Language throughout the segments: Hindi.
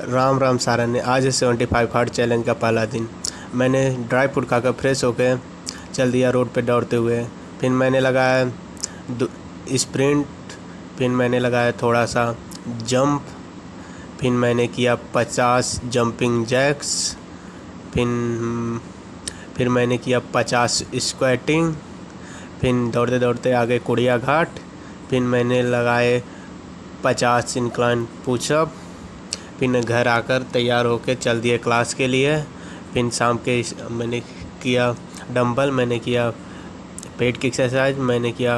राम राम सारन ने आज है 75 हार्ड चैलेंज का पहला दिन। मैंने ड्राई फ्रूट खाकर फ्रेश होकर चल दिया रोड पे दौड़ते हुए। फिर मैंने लगाया स्प्रिंट, फिर मैंने लगाया थोड़ा सा जंप, फिर मैंने किया 50 जंपिंग जैक्स, फिर मैंने किया 50 स्क्वैटिंग, फिर दौड़ते दौड़ते आगे कुड़िया घाट, फिर मैंने लगाए 50 इंक्लाइन पुशअप, फिर घर आकर तैयार होकर चल दिए क्लास के लिए। फिर शाम के मैंने किया डंबल, मैंने किया पेट की एक्सरसाइज, मैंने किया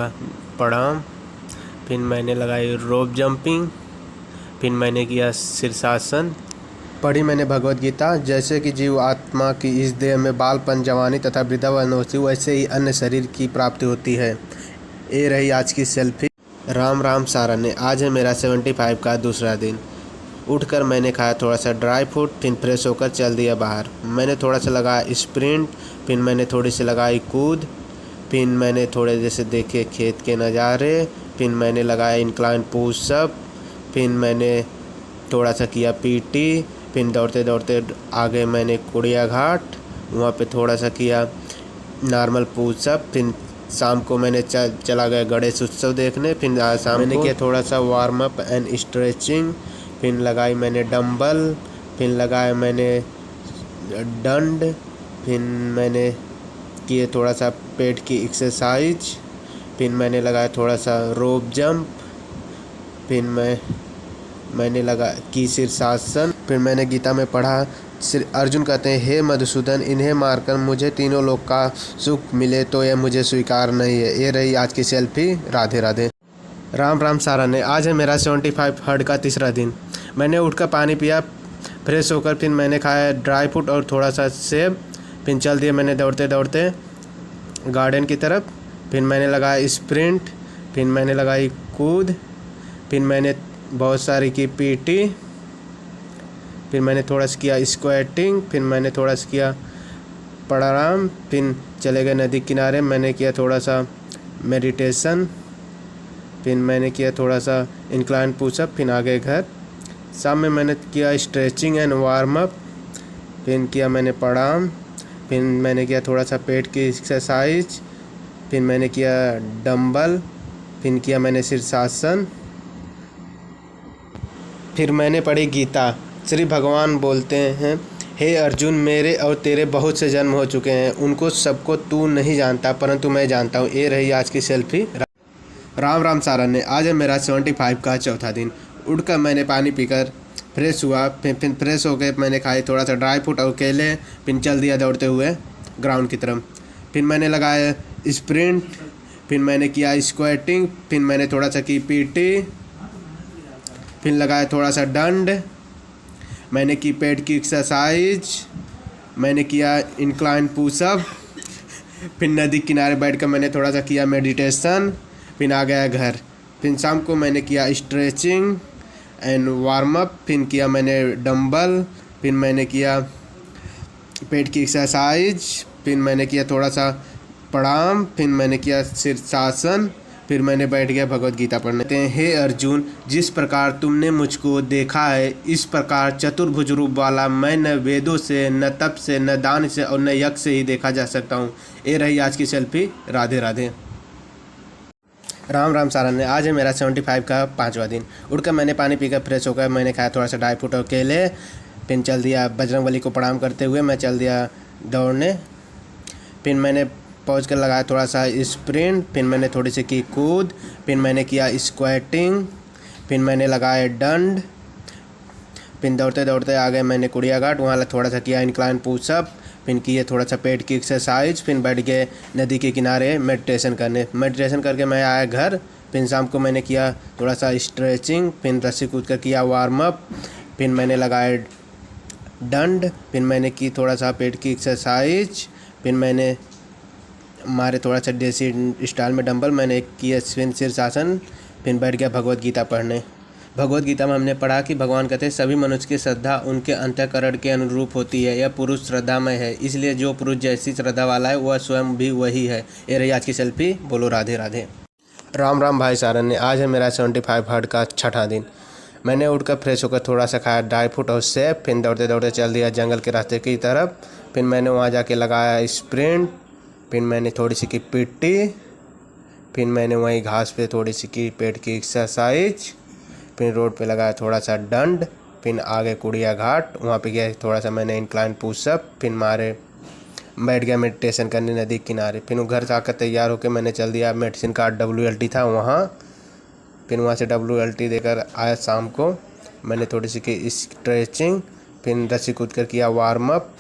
प्रणाम, फिर मैंने लगाई रोप जंपिंग, फिर मैंने किया शीर्षासन। पढ़ी मैंने भगवद गीता, जैसे कि जीव आत्मा की इस देह में बालपन, जवानी तथा वृद्धावस्था होती है, वैसे ही अन्य शरीर की प्राप्ति होती है। ये रही आज की सेल्फी। राम राम सारन ने आज है मेरा 75 का दूसरा दिन। उठकर मैंने खाया थोड़ा सा ड्राई फ्रूट, फिर फ्रेश होकर चल दिया बाहर। मैंने थोड़ा सा लगाया स्प्रिंट, फिर मैंने थोड़ी सी लगाई कूद, फिर मैंने थोड़े जैसे देखे खेत के नज़ारे, फिर मैंने लगाया इंक्लाइन पुशअप, फिर मैंने थोड़ा सा किया पीटी, फिर दौड़ते दौड़ते आगे मैंने कुड़िया घाट, वहाँ पे थोड़ा सा किया नॉर्मल पुशअप। फिर शाम को मैंने चला गया गणेश उत्सव देखने। फिर शाम मैंने किया थोड़ा सा वार्म अप एंड स्ट्रेचिंग, फिर लगाई मैंने डंबल, फिर लगाया मैंने डंड, फिर मैंने किए थोड़ा सा पेट की एक्सरसाइज, फिर मैंने लगाया थोड़ा सा रोप जंप, फिर मैंने लगा की शीर्षासन। फिर मैंने गीता में पढ़ा, अर्जुन कहते हैं, हे मधुसूदन, इन्हें मारकर मुझे तीनों लोक का सुख मिले तो यह मुझे स्वीकार नहीं है। ये रही आज की सेल्फी। राधे राधे। राम राम सारन ने आज है मेरा 75 हर्ड का तीसरा दिन। मैंने उठकर पानी पिया, फ्रेश होकर फिर मैंने खाया ड्राई फ्रूट और थोड़ा सा सेब, फिर चल दिया मैंने दौड़ते दौड़ते गार्डन की तरफ। फिर मैंने लगाया स्प्रिंट, फिर मैंने लगाई कूद, फिर मैंने बहुत सारी की पीटी, फिर मैंने थोड़ा सा किया स्क्वैटिंग, फिर मैंने थोड़ा सा किया प्रणाम, फिर चले गए नदी किनारे, मैंने किया थोड़ा सा मेडिटेशन, फिर मैंने किया थोड़ा सा इंक्लाइन पुशअप, फिर आ गए घर। शाम में मैंने किया स्ट्रेचिंग एंड वार्म अप, फिर किया मैंने प्रणाम, फिर मैंने किया थोड़ा सा पेट की एक्सरसाइज, फिर मैंने किया डंबल, फिर किया मैंने शीर्षासन। फिर मैंने पढ़ी गीता। श्री भगवान बोलते हैं, हे अर्जुन, मेरे और तेरे बहुत से जन्म हो चुके हैं, उनको सबको तू नहीं जानता, परंतु मैं जानता हूँ। ये रही आज की सेल्फी। राम राम सारन ने आज है मेरा 75 का चौथा दिन। उठकर मैंने पानी पीकर फ्रेश हुआ, फिर फ्रेश होकर मैंने खाई थोड़ा सा ड्राई फ्रूट और केले, फिर चल दिया दौड़ते हुए ग्राउंड की तरफ। फिर मैंने लगाया स्प्रिंट, फिर मैंने किया स्क्वैटिंग, फिर मैंने थोड़ा सा की पीटी, फिर लगाया थोड़ा सा डंड, मैंने की पेट की एक्सरसाइज, मैंने किया इंक्लाइन पुशअप, फिर नदी किनारे बैठकर मैंने थोड़ा सा किया मेडिटेशन, फिर आ गया घर। फिर शाम को मैंने किया स्ट्रेचिंग एंड वार्म अप, फिर किया मैंने डंबल, फिर मैंने किया पेट की एक्सरसाइज, फिर मैंने किया थोड़ा सा प्रणाम, फिर मैंने किया शीर्षासन, फिर मैंने बैठ गया भगवद गीता पढ़ने। हे अर्जुन, जिस प्रकार तुमने मुझको देखा है, इस प्रकार चतुर्भुज रूप वाला मैं न वेदों से, न तप से, न दान से और न यज्ञ से ही देखा जा सकता हूँ। ये रही आज की सेल्फी। राधे राधे। राम राम सारन ने आज है मेरा 75 का पाँचवा दिन। उठकर मैंने पानी पीकर फ्रेश होकर मैंने खाया थोड़ा सा ड्राई फ्रूट और केले, फिर चल दिया बजरंगबली को प्रणाम करते हुए मैं चल दिया दौड़ने। फिर मैंने पहुँच कर लगाया थोड़ा सा स्प्रिंट, फिर मैंने थोड़ी सी की कूद, फिर मैंने किया स्क्वैटिंग, फिर मैंने लगाया डंड, फिर दौड़ते दौड़ते आ गए मैंने कुड़िया घाट, वहाँ थोड़ा सा किया इंक्लाइन पुशअप, फिर किए थोड़ा सा पेट की एक्सरसाइज, फिर बैठ गए नदी के किनारे मेडिटेशन करने। मेडिटेशन करके मैं आया घर। फिर शाम को मैंने किया थोड़ा सा स्ट्रेचिंग, फिर रस्सी कूद कर किया वार्म अप, फिर मैंने लगाया डंड, फिर मैंने की थोड़ा सा पेट की एक्सरसाइज, फिर मैंने मारे थोड़ा सा देसी स्टाइल में डंबल, मैंने किया शीर्षासन, फिर बैठ गया भगवद गीता पढ़ने। भगवद गीता में हमने पढ़ा कि भगवान कहते हैं, सभी मनुष्य की श्रद्धा उनके अंतःकरण के अनुरूप होती है। यह पुरुष श्रद्धामय है, इसलिए जो पुरुष जैसी श्रद्धा वाला है वह स्वयं भी वही है। ये रही आज की सेल्फी। बोलो राधे राधे। राम राम भाई सारन ने आज है मेरा 75 हार्ड का छठा दिन। मैंने उठकर फ्रेश होकर थोड़ा सा खाया ड्राई फ्रूट और सेब। फिर दौड़ते दौड़ते चल दिया जंगल के रास्ते की तरफ। फिर मैंने वहाँ जाके लगाया स्प्रिंट। फिर मैंने थोड़ी सी की पीटी। फिर मैंने वहीं घास पे थोड़ी सी की पेट की एक्सरसाइज। फिर रोड पे लगाया थोड़ा सा डंड। फिर आगे कुड़िया घाट, वहाँ पे गया थोड़ा सा मैंने इंक्लाइन पुशअप। फिर बैठ गया मेडिटेशन करने नदी किनारे। फिर घर से आकर तैयार होकर मैंने चल दिया मेडिसिन का WLT था वहाँ। फिर वहाँ से WLT देकर आया शाम को। मैंने थोड़ी सी की स्ट्रेचिंग। फिर रस्सी कूद कर किया वार्म अप।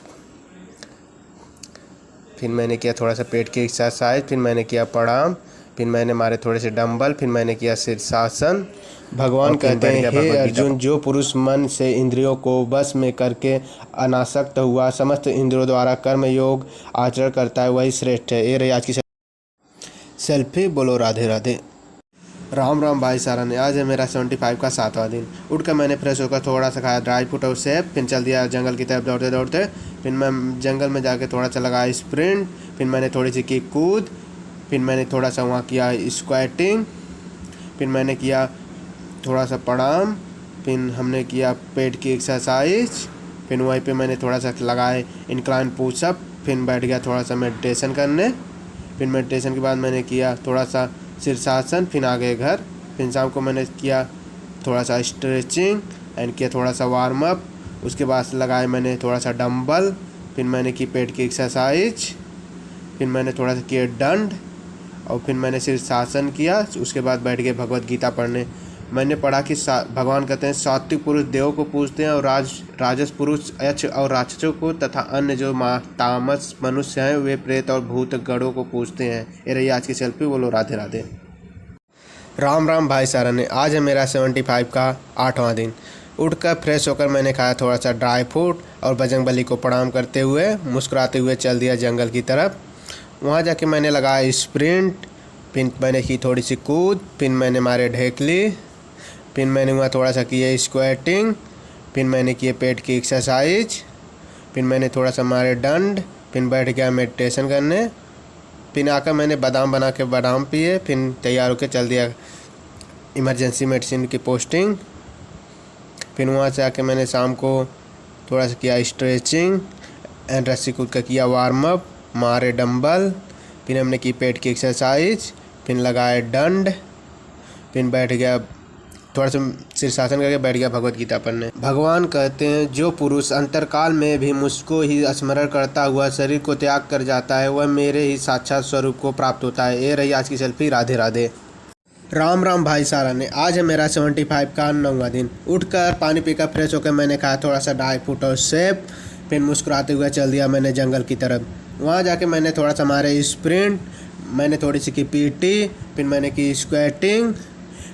फिर मैंने किया थोड़ा सा पेट की एक्सरसाइज। फिर मैंने किया प्रणाम। फिर मैंने मारे थोड़े से डंबल। फिर मैंने किया शीर्षासन। भगवान कहते हैं, हे अर्जुन, जो पुरुष मन से इंद्रियों को बस में करके अनासक्त हुआ समस्त इंद्रियों द्वारा कर्म योग आचरण करता है, वही श्रेष्ठ है। ये रही आज की सेल्फी। बोलो राधे राधे। राम राम भाई सारा ने। आज है मेरा 75 का 7वां दिन। उठकर मैंने फ्रेश होकर थोड़ा सा खाया ड्राई फ्रूट और सेब। फिर चल दिया जंगल की तरफ दौड़ते दौड़ते। फिर मैं जंगल में जाके थोड़ा सा लगाया स्प्रिंट। फिर मैंने थोड़ी सी की कूद। फिर मैंने थोड़ा सा वहाँ किया स्क्वाटिंग। फिर मैंने किया थोड़ा सा प्रणाम। फिर हमने किया पेट की एक्सरसाइज। फिर वहीं पे मैंने थोड़ा सा लगाए इंक्लाइन पुशअप। फिर बैठ गया थोड़ा सा मेडिटेशन करने। फिर मेडिटेशन के बाद मैंने किया थोड़ा सा शीर्षासन। फिर आ गए घर। फिर शाम को मैंने किया थोड़ा सा स्ट्रेचिंग एंड किया थोड़ा सा वार्म अप। उसके बाद लगाए मैंने थोड़ा सा डंबल। फिर मैंने की पेट की एक्सरसाइज। फिर मैंने थोड़ा सा किया दंड और फिर मैंने शीर्षासन किया। उसके बाद बैठ गए भगवत गीता पढ़ने। मैंने पढ़ा कि भगवान कहते हैं सात्विक पुरुष देवों को पूजते हैं और राजस पुरुष यक्ष और राक्षसों को, तथा अन्य जो तामस मनुष्य हैं वे प्रेत और भूत गणों को पूजते हैं। ये रही आज की सेल्फी। बोलो राधे राधे। राम राम भाई सारा ने। आज है मेरा 75 का 8वां दिन। उठकर फ्रेश होकर मैंने खाया थोड़ा सा ड्राई फ्रूट और बजरंगबली को प्रणाम करते हुए मुस्कुराते हुए चल दिया जंगल की तरफ। वहाँ जाके मैंने लगाया स्प्रिंट। फिर मैंने की थोड़ी सी कूद। फिर मैंने मारे ढेकली। फिर मैंने वहाँ थोड़ा सा किया स्क्वाटिंग। फिर मैंने किए पेट की एक्सरसाइज। फिर मैंने थोड़ा सा मारे डंड। फिर बैठ गया मेडिटेशन करने। फिर आकर मैंने बादाम बना के बादाम पिए। फिर तैयार होकर चल दिया इमरजेंसी मेडिसिन की पोस्टिंग। फिर वहाँ से आके मैंने शाम को थोड़ा सा किया स्ट्रेचिंग एंड रस्सी कूद का किया वार्म अप, मारे डंबल। फिर हमने की पेट की एक्सरसाइज। फिर लगाए डंड। फिर बैठ गया थोड़ा सा शीर्षासन करके बैठ गया भगवत गीता पढ़ने। भगवान कहते हैं, जो पुरुष अंतरकाल में भी मुझको ही स्मरण करता हुआ शरीर को त्याग कर जाता है, वह मेरे ही साक्षात स्वरूप को प्राप्त होता है। ये रही आज की सेल्फी। राधे राधे। राम राम भाई सारा ने। आज है मेरा 75 का 9वां दिन। उठकर पानी पीकर फ्रेश होकर मैंने खाया थोड़ा सा ड्राई फ्रूट और सेब। फिर मुस्कुराते हुए चल दिया मैंने जंगल की तरफ। वहाँ जाके मैंने थोड़ा सा मारे स्प्रिंट। मैंने थोड़ी सी की पीटी। फिर मैंने की स्क्वाटिंग।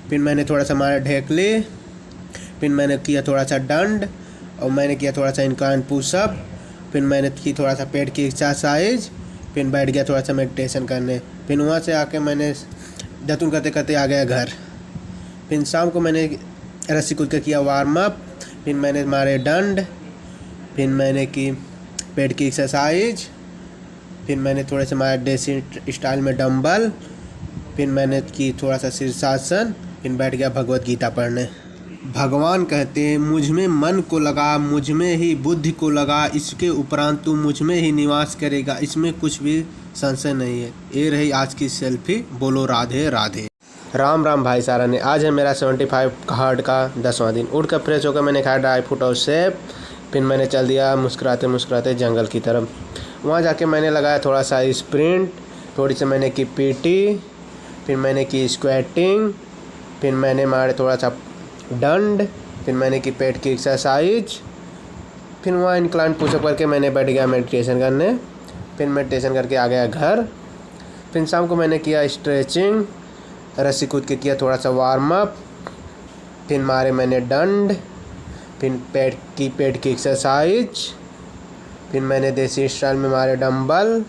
फिर मैंने थोड़ा सा मारा ढेकली। फिर मैंने किया थोड़ा सा डंड और मैंने किया थोड़ा सा इंक्लाइन पुशअप। फिर मैंने की थोड़ा सा पेट की एक्सरसाइज। फिर बैठ गया थोड़ा सा मेडिटेशन करने। फिर वहाँ से आके मैंने दतुन करते करते आ गया घर। फिर शाम को मैंने रस्सी कूद के किया वार्म अप। फिर मैंने मारे डंड। फिर मैंने की पेट की एक्सरसाइज। फिर मैंने थोड़े से मारे देसी स्टाइल में डंबल। फिर मैंने की थोड़ा सा शीर्षासन। फिर बैठ गया भगवत गीता पढ़ने। भगवान कहते हैं, मुझ में मन को लगा, मुझ में ही बुद्धि को लगा, इसके उपरांत तू मुझ में ही निवास करेगा, इसमें कुछ भी संशय नहीं है। ये रही आज की सेल्फी। बोलो राधे राधे। राम राम भाई सारा ने। आज है मेरा 75 हार्ड का 10वां दिन। उठकर फ्रेश होकर मैंने खाया ड्राई फ्रूट और सेब। फिर मैंने चल दिया मुस्कुराते मुस्कुराते जंगल की तरफ। वहाँ जाके मैंने लगाया थोड़ा सा स्प्रिंट। थोड़ी सी मैंने की पीटी। फिर मैंने की स्क्वाटिंग। फिर मैंने मारे थोड़ा सा डंड। फिर मैंने की पेट की एक्सरसाइज। फिर वहाँ इंक्लाइन पुशअप करके मैंने बैठ गया मेडिटेशन करने। फिर मेडिटेशन करके आ गया घर। फिर शाम को मैंने किया स्ट्रेचिंग। रस्सी कूद के किया थोड़ा सा वार्म अप। फिर मारे मैंने डंड। फिर पेट की एक्सरसाइज। फिर मैंने देसी स्टाइल में मारे डंबल।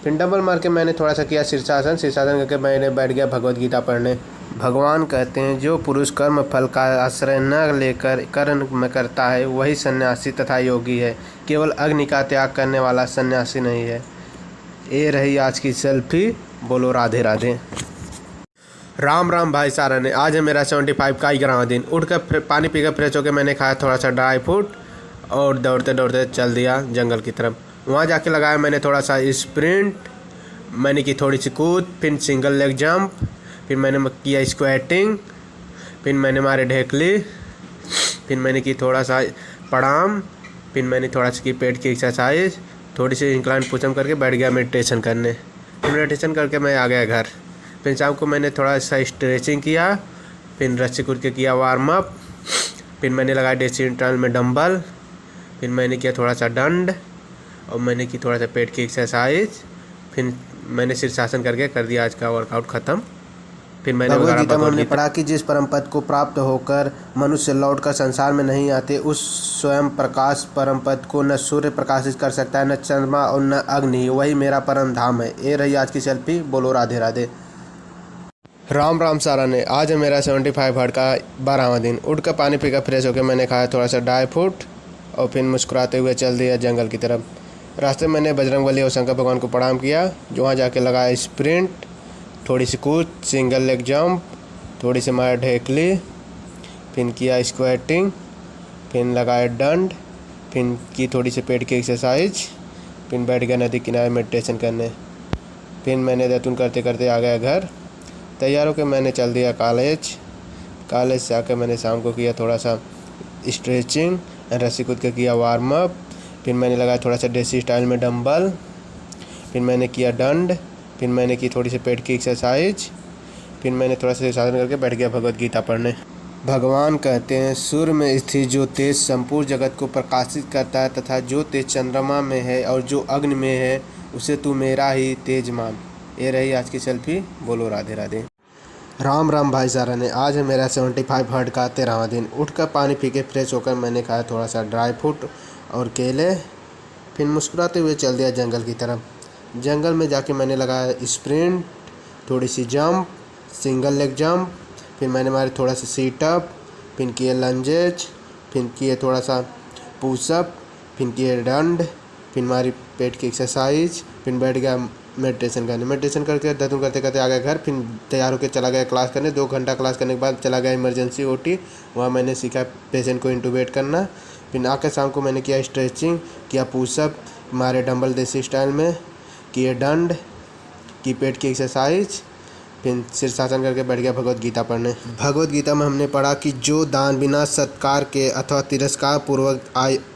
फिर डंबल मार के मैंने थोड़ा सा किया शीर्षासन। शीर्षासन करके मैंने बैठ गया भगवत गीता पढ़ने। भगवान कहते हैं, जो पुरुष कर्म फल का आश्रय न लेकर कर्म में करता है, वही सन्यासी तथा योगी है। केवल अग्नि का त्याग करने वाला सन्यासी नहीं है। ये रही आज की सेल्फी। बोलो राधे राधे। राम राम भाई सारा ने। आज है मेरा 75 का 11वां दिन। उठकर पानी पीकर फ्रेश होकर मैंने खाया थोड़ा सा ड्राई फ्रूट और दौड़ते दौड़ते चल दिया जंगल की तरफ। वहाँ जाके लगाया मैंने थोड़ा सा स्प्रिंट, मैंने की थोड़ी सी कूद, फिर सिंगल लेग जंप, फिर मैंने किया स्क्वैटिंग, फिर मैंने मारे ढेकली, फिर मैंने की थोड़ा सा प्रणाम, फिर मैंने थोड़ा सा की पेट की एक्सरसाइज, थोड़ी सी इंक्लाइन पुशअप करके बैठ गया मेडिटेशन करने। फिर मेडिटेशन करके मैं आ गया घर। फिर शाम को मैंने थोड़ा सा स्ट्रेचिंग किया, फिर रस्सी कूद के किया वार्म अप, फिर मैंने लगाया देसी इंटरवल में डंबल, फिर मैंने किया थोड़ा सा दंड और मैंने की थोड़ा सा पेट की एक्सरसाइज, फिर मैंने शीर्षासन करके कर दिया आज का वर्कआउट ख़त्म। फिर मैंने भगवद गीता में हमने पढ़ा कि जिस परम पद को प्राप्त होकर मनुष्य लौटकर संसार में नहीं आते, उस स्वयं प्रकाश परम पद को न सूर्य प्रकाशित कर सकता है, न चंद्रमा और न अग्नि, वही मेरा परम धाम है। ये रही आज की सेल्फी। बोलो राधे राधे। राम राम सारा ने। आज है मेरा 75 हार्ट का 12वां दिन। उठकर पानी पीकर फ्रेश होकर मैंने खाया थोड़ा सा ड्राई फ्रूट और फिर मुस्कुराते हुए चल दिया जंगल की तरफ। रास्ते में मैंने बजरंगबली और शंकर भगवान को प्रणाम किया। जो वहाँ जाके लगाया स्प्रिंट, थोड़ी सी कूद, सिंगल लेग जंप, थोड़ी सी मारा ढेकली, फिर किया स्क्वैटिंग, फिर लगाया दंड, फिर की थोड़ी सी पेट की एक्सरसाइज, फिर बैठ गया नदी किनारे मेडिटेशन करने। फिर मैंने दैतून करते करते आ गया घर। तैयार होकर मैंने चल दिया कॉलेज से आकर मैंने शाम को किया थोड़ा सा स्ट्रेचिंग, रस्सी कूद के किया वार्म अप, फिर मैंने लगाया थोड़ा सा देसी स्टाइल में डंबल, फिर मैंने किया दंड, फिर मैंने की थोड़ी सी पेट की एक्सरसाइज, फिर मैंने थोड़ा सा साधन करके बैठ गया भगवद गीता पढ़ने। भगवान कहते हैं, सूर्य में स्थित जो तेज संपूर्ण जगत को प्रकाशित करता है तथा जो तेज चंद्रमा में है और जो अग्नि में है, उसे तू मेरा ही तेज मान। ये रही आज की सेल्फी। बोलो राधे राधे। राम राम भाई सारा ने। आज है मेरा 75 हार्ट का 13वां दिन। उठकर पानी पी के फ्रेश होकर मैंने खाया थोड़ा सा ड्राई फ्रूट और केले, फिर मुस्कुराते हुए चल दिया जंगल की तरफ। जंगल में जाके मैंने लगाया स्प्रिंट, थोड़ी सी जंप, सिंगल लेग जंप, फिर मैंने मारे थोड़ा सा सीटअप, फिर किए लंजेज, फिर किए थोड़ा सा पुशअप, फिर किए दंड, फिर मारी पेट की एक्सरसाइज, फिर बैठ गया मेडिटेशन करने। मेडिटेशन करके दैतून करते करते आ गया घर। फिर तैयार होकर चला गया क्लास करने। 2 घंटा क्लास करने के बाद चला गया इमरजेंसी ओटी। वहाँ मैंने सीखा पेशेंट को इंटूबेट करना। फिर आकर शाम को मैंने किया स्ट्रेचिंग, किया पुशअप, मारे डंबल देसी स्टाइल में, किए दंड, की पेट की एक्सरसाइज, फिर शीर्षासन करके बैठ गया भगवद गीता पढ़ने। भगवद गीता में हमने पढ़ा कि जो दान बिना सत्कार के अथवा तिरस्कार पूर्वक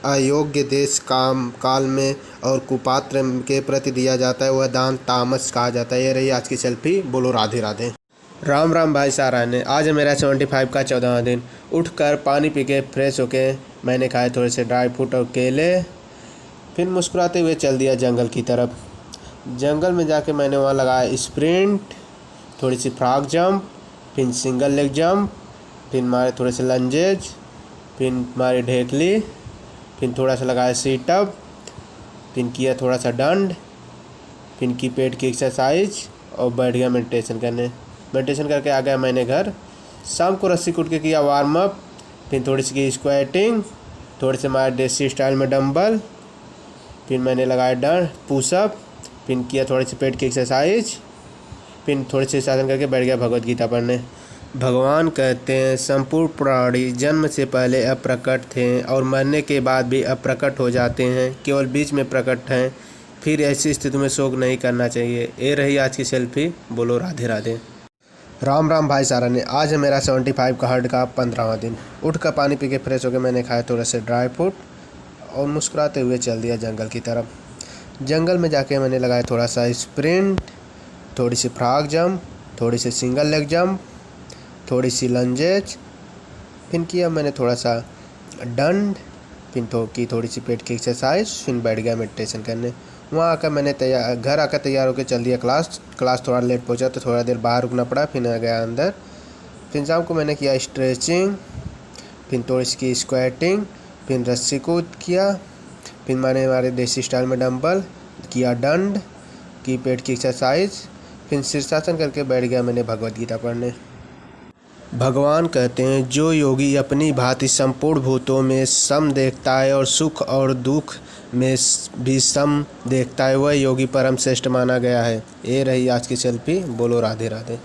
अयोग्य देश काल में और कुपात्र के प्रति दिया जाता है, वह दान तामस कहा जाता है। ये रही आज की सेल्फी। बोलो राधे राधे। राम राम भाई सारा ने। आज है मेरा 75 का 14वां दिन। उठकर पानी पी के फ्रेश होके मैंने खाए थोड़े से ड्राई फ्रूट और केले, फिर मुस्कुराते हुए चल दिया जंगल की तरफ। जंगल में जाके मैंने वहाँ लगाया स्प्रिंट, थोड़ी सी फ्रॉग जंप, फिर सिंगल लेग जंप, फिर मारे थोड़े से लंजेज, फिर मारे ढेकली, फिर थोड़ा सा लगाया सीटअप, फिर किया थोड़ा सा दंड, फिर की पेट की एक्सरसाइज और बैठ गया मेडिटेशन करने। मेडिटेशन करके आ गया मैंने घर। शाम को रस्सी कूद के किया वार्म अप, फिर थोड़ी सी की स्क्वैटिंग, थोड़े से मारे देसी स्टाइल में डंबल, फिर मैंने लगाया दंड पुशअप, फिर किया थोड़ी सी पेट की एक्सरसाइज, फिर थोड़ी सी साधन करके बैठ गया भगवद गीता पढ़ने। भगवान कहते हैं, संपूर्ण प्राणी जन्म से पहले अप्रकट थे और मरने के बाद भी अप्रकट हो जाते हैं, केवल बीच में प्रकट हैं। फिर ऐसी स्थिति में शोक नहीं करना चाहिए। ये रही आज की सेल्फी। बोलो राधे राधे। राम राम भाई सारा ने। आज है मेरा 75 का हार्ट का 15वां दिन। उठकर पानी पी के फ्रेश होकर मैंने खाया थोड़ा से ड्राई फ्रूट और मुस्कुराते हुए चल दिया जंगल की तरफ। जंगल में जाके मैंने लगाया थोड़ा सा स्प्रिंट, थोड़ी सी फ्रॉग जंप, थोड़ी सी सिंगल लेग जंप, थोड़ी सी लंजेज, फिर किया मैंने थोड़ा सा दंड, फिर की थोड़ी सी पेट की एक्सरसाइज, फिर बैठ गया मेडिटेशन करने। वहाँ आकर मैंने घर आकर तैयार होकर चल दिया क्लास थोड़ा लेट पहुँचा तो थोड़ा देर बाहर रुकना पड़ा, फिर आ गया अंदर। फिर शाम को मैंने किया स्ट्रेचिंग, फिर थोड़ी सी की स्क्वैटिंग, फिर रस्सी कूद किया, फिर मैंने हमारे देसी स्टाइल में डंबल किया, दंड की पेट की एक्सरसाइज, फिर शीर्षासन करके बैठ गया मैंने भगवद गीता पढ़ने। भगवान कहते हैं, जो योगी अपनी भांति संपूर्ण भूतों में सम देखता है और सुख और दुख में भी सम देखता है, वह योगी परम श्रेष्ठ माना गया है। ये रही आज की सेल्फी। बोलो राधे राधे।